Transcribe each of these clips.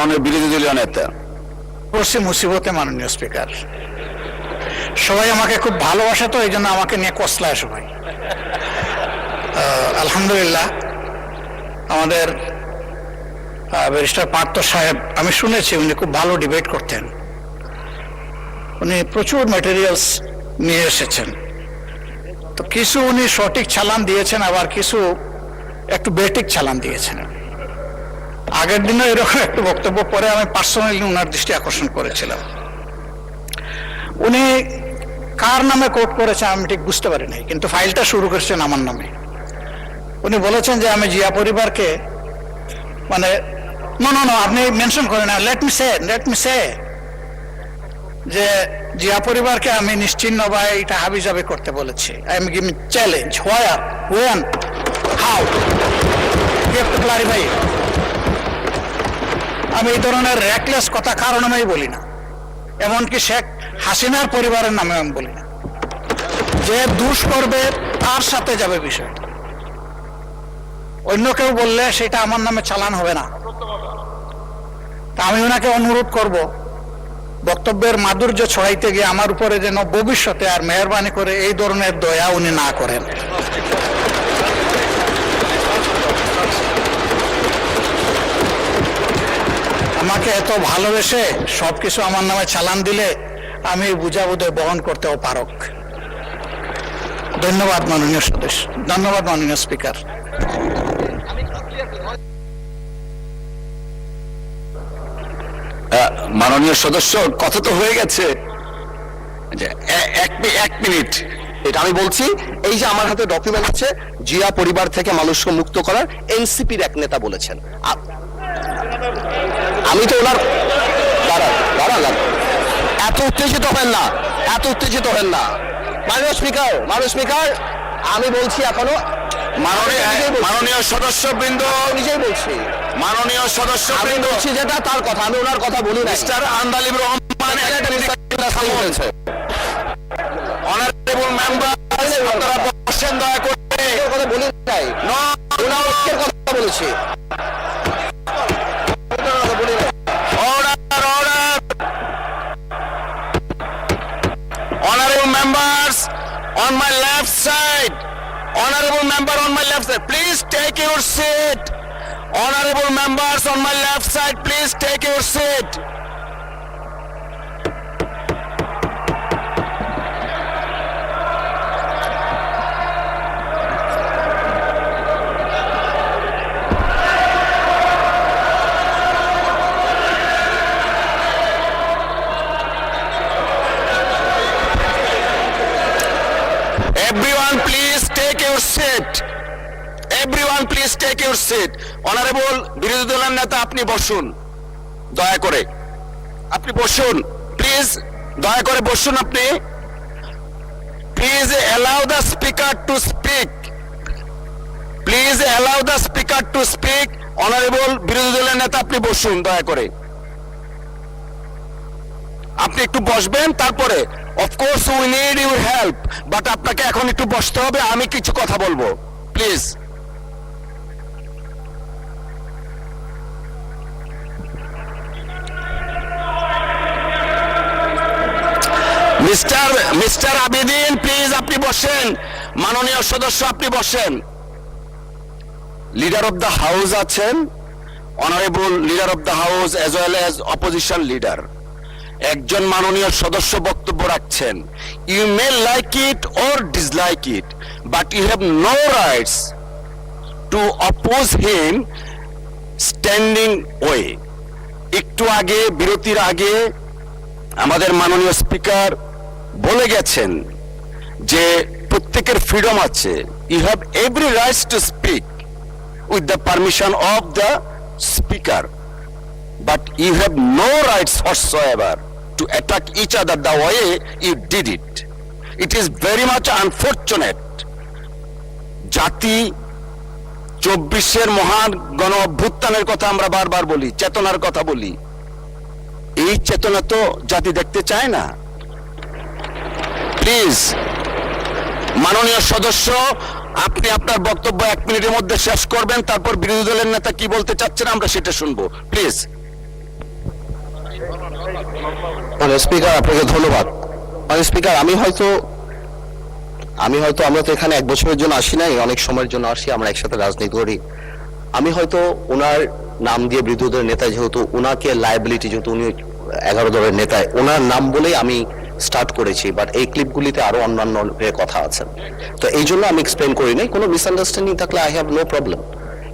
মাননীয় বিরোধী দলীয় নেতা। পড়ছি মুসিবতে মাননীয় স্পিকার, সবাই আমাকে খুব ভালোবাসে, তো এই জন্য আমাকে নিয়ে কসলায় সবাই। আলহামদুলিল্লাহ, আমাদের ব্যারিস্টার পার্থ সাহেব, আমি শুনেছি উনি খুব ভালো ডিবেট করতেন, উনি প্রচুর ম্যাটেরিয়ালস নিয়ে এসেছেন। তো কিছু উনি সঠিক চালান দিয়েছেন, আবার কিছু একটু বেঠিক চালান দিয়েছেন। আগের দিনও এরকম একটু বক্তব্য পরে আমি পার্সোনালি ওনার দৃষ্টি আকর্ষণ করেছিলাম। উনি কার নামে কোট করেছেন আমি ঠিক বুঝতে পারি নাই, কিন্তু ফাইলটা শুরু করেছেন আমার নামে। উনি বলেছেন যে আমি জিয়া পরিবারকে, মানে নো আপনি মেনশন করেন না, লেট মি সে যে জিয়া পরিবারকে আমি নিশ্চিহ্ন বা এটা হাবিজাবি করতে বলেছি। I am giving challenge, where, when, how, you have to clarify. আমি এই ধরনের র্যাকলেস কথা কারো নামেই বলি না, এমনকি শেখ হাসিনার পরিবারের নামে আমি বলি না। যে দুষ করবে তার সাথে যাবে বিষয়, অন্য কেউ বললে সেটা আমার নামে চালান হবে না। তা আমি ওনাকে অনুরোধ করব, বক্তব্যের মাধুর্য ছড়াইতে গিয়ে আমার উপরে যেন ভবিষ্যতে আর মেহরবানি করে এই ধরনের দয়া উনি না করেন। আমাকে এত ভালোবেসে সবকিছু আমার নামে চালান দিলে আমি বুঝাবুঝে বহন করতেও পারক। ধন্যবাদ মাননীয় সদস্য, ধন্যবাদ মাননীয় স্পিকার। মাননীয় সদস্য, কথা তো হয়ে গেছে, এক মিনিট। এটা আমি বলছি, এই যে আমার হাতে ডকুমেন্ট আছে, জিয়া পরিবার থেকে মানুষকে মুক্ত করার এনসিপির এক নেতা বলেছেন। আমি তো ওনার দাঁড়ান, এত উত্তেজিত হবেন না, মাননীয় স্পিকার, আমি বলছি এখনো মাননীয় সদস্যবৃন্দ, নিজেই বলছি, মাননীয় সদস্যবৃন্দ, বলছি যেটা তার কথা, আমি ওনার কথা বলি না। Mister Andalib Rahman, honourable member, আপনারা বসেন দয়া করে। কথা বলি নাই, ওনার কথা বলেছি। Honorable members on my left side, honorable member on my left side, please take your seat. Honorable members on my left side, please take your seat. Everyone please take your seat. Everyone please take your seat. Honorable বিরোধী দলের নেতা, আপনি বসুন দয়া করে, আপনি বসুন please, দয়া করে বসুন আপনি। Please allow the speaker to speak. Please allow the speaker to speak. Honorable বিরোধী দলের নেতা, আপনি বসুন দয়া করে, আপনি একটু বসবেন। তারপরে of course we need your help, but আপনাকে এখন একটু বসতে হবে, আমি কিছু কথা বলবো প্লিজ। মিস্টার আবিদিন, প্লিজ আপনি বসেন। মাননীয় সদস্য, আপনি বসেন। লিডার অফ দ্য হাউস আছেন, honourable leader of the house as well as opposition leader. একজন মাননীয় সদস্য বক্তব্য রাখছেন, you may like it or dislike it, but you have no rights to oppose him standing way. একটু আগে, বিরতির আগে আমাদের মাননীয় স্পিকার বলে গেছেন যে প্রত্যেকের ফ্রিডম আছে, you have every rights to speak with the permission of the speaker, but you have no rights whatsoever to attack each other the way you did it. It is very much unfortunate. জাতি 24-এর মহান গণ অভ্যুত্থানের কথা আমরা বারবার বলি, চেতনার কথা বলি, এই চেতনা তো জাতি দেখতে চায় না। প্লিজ মাননীয় সদস্য, আপনি আপনার বক্তব্য 1 মিনিটের মধ্যে শেষ করবেন, তারপর বিরোধী দলের নেতা কি বলতে চাচ্ছেন আমরা সেটা শুনবো প্লিজ। মানে স্পিকার আপনাকে ধন্যবাদ। মানে স্পিকার আমি হয়তো আমরা তো এখানে 1 বছরের জন্য আসি নাই, অনেক সময়ের জন্য আসি, আমরা একসাথে রাজনীতি করি। আমি হয়তো ওনার নাম দিয়ে বিরোধী নেতা, যেহেতু ওনাকে লায়াবিলিটি, যেহেতু উনি 11 দলের নেতা, ওনার নাম বলেই আমি স্টার্ট করেছি, বাট এই ক্লিপগুলিতে আরো অন্যান্য কথা আছে, তো এই জন্য আমি এক্সপ্লেন করি নাই। কোনো মিসআন্ডারস্ট্যান্ডিং থাকলে আই হ্যাভ নো প্রবলেম,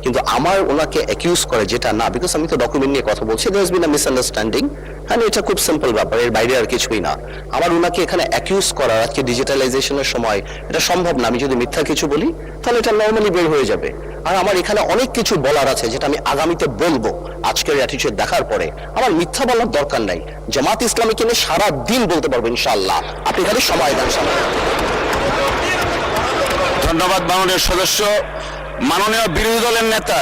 কিন্তু আমার ওনাকে অ্যাকিউজ করে যেটা না, বিকজ আমি তো ডকুমেন্ট নিয়ে কথা বলছি, there has been a misunderstanding, হ্যাঁ এটা খুব সিম্পল ব্যাপার, এর বাইরে আর কিছুই না। আমার ওনাকে এখানে অ্যাকিউজ করার, আজকে ডিজিটালাইজেশনের সময় এটা সম্ভব না, আমি যদি মিথ্যা কিছু বলি তাহলে এটা নর্মালি বের হয়ে যাবে। আর আমার এখানে অনেক কিছু বলার আছে যেটা আমি আগামীতে বলবো, আজকের অ্যাটিটিউড দেখার পরে আমার মিথ্যা বলার দরকার নাই। জামাত ইসলামীকে নিয়ে সারা দিন বলতে পারবো ইনশাআল্লাহ, আপনি খালি সময় দেন। ধন্যবাদ মাননীয় সদস্য। মাননীয় বিরোধী দলের নেতা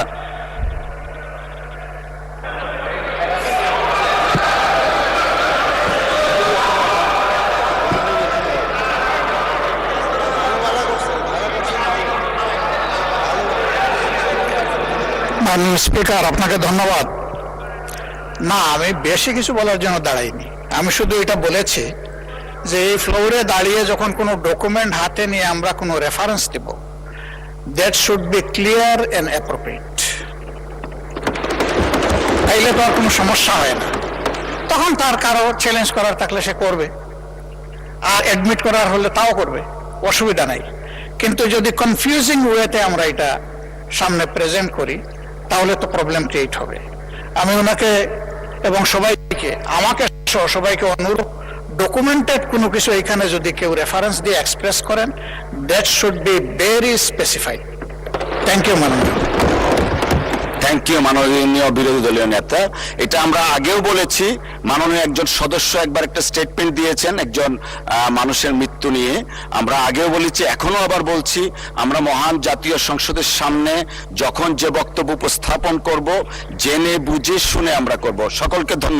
মাননীয় স্পিকার, আপনাকে ধন্যবাদ। না, আমি বেশি কিছু বলার জন্য দাঁড়াইনি, আমি শুধু এটা বলেছি যে এই ফ্লোরে দাঁড়িয়ে যখন কোনো ডকুমেন্ট হাতে নিয়ে আমরা কোনো রেফারেন্স দেব, that should be clear and appropriate. তাইলে তো আর কোনো সমস্যা হয় না, তখন তার কারো চ্যালেঞ্জ করার থাকলে সে করবে, আর অ্যাডমিট করার হলে তাও করবে, অসুবিধা নাই। কিন্তু যদি কনফিউজিং ওয়েতে আমরা এটা সামনে প্রেজেন্ট করি তাহলে তো প্রবলেম ক্রিয়েট হবে। আমি ওনাকে এবং সবাইকে, আমাকে সহ সবাইকে অনুরোধ, ডকুমেন্টেড কোনো কিছু এখানে যদি কেউ রেফারেন্স দিয়ে এক্সপ্রেস করেন, that should be very specified. Thank you মাননীয়। থ্যাংক ইউ মাননীয় বিরোধী দলীয় নেতা। এটা আমরা আগেও বলেছি, মাননীয় একজন সদস্য একবার একটা স্টেটমেন্ট দিয়েছেন একজন মানুষের মৃত্যু নিয়ে, আমরা আগেও বলেছি, এখনো আবার বলছি, আমরা মহান জাতীয় সংসদের সামনে যখন যে বক্তব্য উপস্থাপন করব, জেনে বুঝে শুনে আমরা করব। সকলকে ধন্যবাদ।